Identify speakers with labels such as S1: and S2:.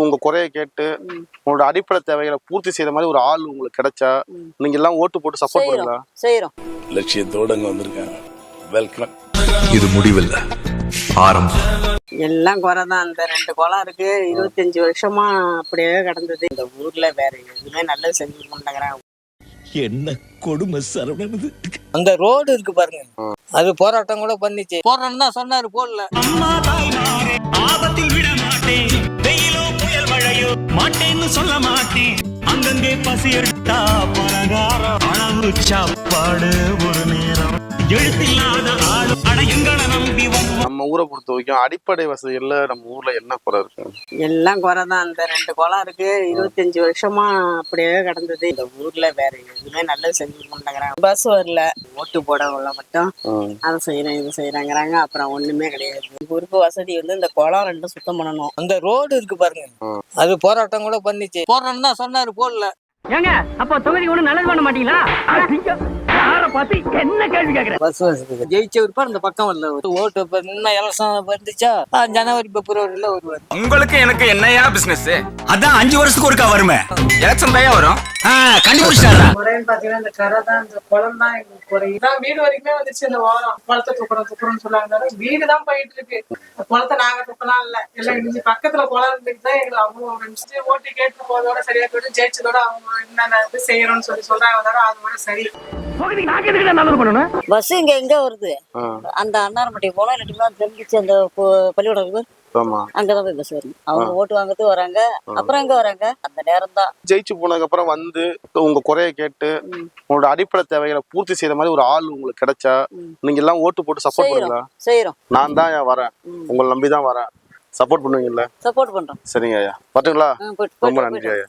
S1: உங்க குறைய கேட்டு உங்களோட அடிப்படை தேவைகளை பூர்த்தி செய்யற மாதிரி ஒரு ஆள் உங்களுக்கு கிடைச்சா நீங்க எல்லாம் ஓட்டு போட்டு சப்போர்ட் பண்ணுங்களா?
S2: செய்யறோம்.
S3: லட்சியத்தோட வந்திருக்காங்க. வெல்கம்.
S4: இது முடிவில்லை, ஆரம்பம்.
S2: எல்லாம் குறைதான். அந்த 2 குளம் இருக்கு, 25 வருஷமா அப்படியே கிடந்தது. இந்த ஊர்ல வேற எதுவுமே நல்லது செஞ்சு கொண்டாங்க.
S5: என்ன கொடுமை சரவணது.
S6: அந்த ரோடு இருக்கு பாருங்க, அது போராட்டம் கூட பண்ணிச்சு. போராட்டம் தான் சொன்னாரு, போடல.
S5: அம்மா தாய்மாரே, ஆபத்தில் விட மாட்டேன், வெயிலோ புயல் மழையோ மாட்டேன்னு சொல்ல மாட்டேன். அங்கங்கே பசி எடுத்தா பலகாரம், அளவு சாப்பாடு ஒரு நேரம், எழுத்தில்லாத ஆளு அட எங்களை நம்பி
S1: நம்ம ஊரை பொறுத்த வரைக்கும் அடிப்படை வசதிகள்ல நம்ம ஊர்ல என்ன குறை இருக்கு?
S2: எல்லாம் குறைதான். அந்த 2 குளம் இருக்கு, 25 வருஷமா அப்படியே கிடந்தது. இந்த ஊர்ல வேற எதுவுமே நல்லது செஞ்சு கொண்டாங்க. பஸ் வரல, ஓட்டு போட உள்ள மட்டும் அதை செய்யறேன் இது செய்யறாங்கிறாங்க. அப்புறம் ஒண்ணுமே கிடையாது. குறுக்கு வசதி வந்து இந்த குளம் 2 சுத்தம் பண்ணணும்.
S6: அந்த ரோடு இருக்கு பாருங்க, அது போராட்டம் கூட பண்ணிச்சு. போராட்டம் தான் சொன்னாரு, போடல.
S7: ஏங்க அப்ப தொகுதி ஒண்ணு நல்லது பண்ண மாட்டீங்களா? என்ன கேள்வி கேக்குற?
S6: பஸ் வசதி ஜெயிச்சவர் இந்த பக்கம் வரல. ஓட்டு இன்னும் எலக்ஷன் வந்துச்சா ஜனவரி பிப்ரவரியில வருவாரு.
S8: உங்களுக்கு எனக்கு என்னையா பிசினஸ்? அதான் 5 வருஷத்துக்கு ஒருக்கா வருமே, எலக்ஷன் தான் வரும். கண்டுபிடிச்சாரா?
S9: பாத்தீங்கன்னா இந்த கரை தான், இந்த குளம் தான் எங்களுக்கு குறையுதான். வீடு வரைக்குமே வந்துச்சு. இந்த வாரம் குளத்தை துப்புறோம்னு சொல்லாங்க. வீடு தான் போயிட்டு இருக்கு. குளத்தை நாங்க துப்பலாம் இல்ல, எல்லாம் இடிஞ்சு பக்கத்துல குளம் இருந்துட்டு தான் எங்களுக்கு அவங்க ஓட்டு கேட்டு போதோட சரியா போயிட்டு ஜெயிச்சதோட அவங்க என்னென்ன இது செய்யறோம்னு சொல்றாங்க. அதோட சரி.
S2: பஸ் எங்க வருது? அந்த அன்னார்மட்டி போனோம், இல்லாட்டினா தெரிஞ்சிச்சு அந்த பள்ளிக்கூடம் இருக்கு, அங்கதான் போய் பஸ் வரும். அவங்க ஓட்டு வாங்கறது வராங்க, அப்புறம் எங்க வராங்க அந்த நேரம் தான்.
S1: ஜெயிச்சு போனதுக்கு அப்புறம் வந்து உங்க குறைய கேட்டு உங்களோட அடிப்படை தேவைகளை பூர்த்தி செய்யற மாதிரி ஒரு ஆள் உங்களுக்கு கிடைச்சா நீங்க எல்லாம் ஓட்டு போட்டு சப்போர்ட் பண்ணுங்களா?
S2: செய்யறோம்.
S1: நான் தான் வரேன், உங்களை நம்பிதான் வரேன். சப்போர்ட் பண்ணுவீங்கல்ல?
S2: சப்போர்ட் பண்றோம்.
S1: சரிங்க ஐயா, பாத்துங்களா? ரொம்ப நன்றி ஐயா.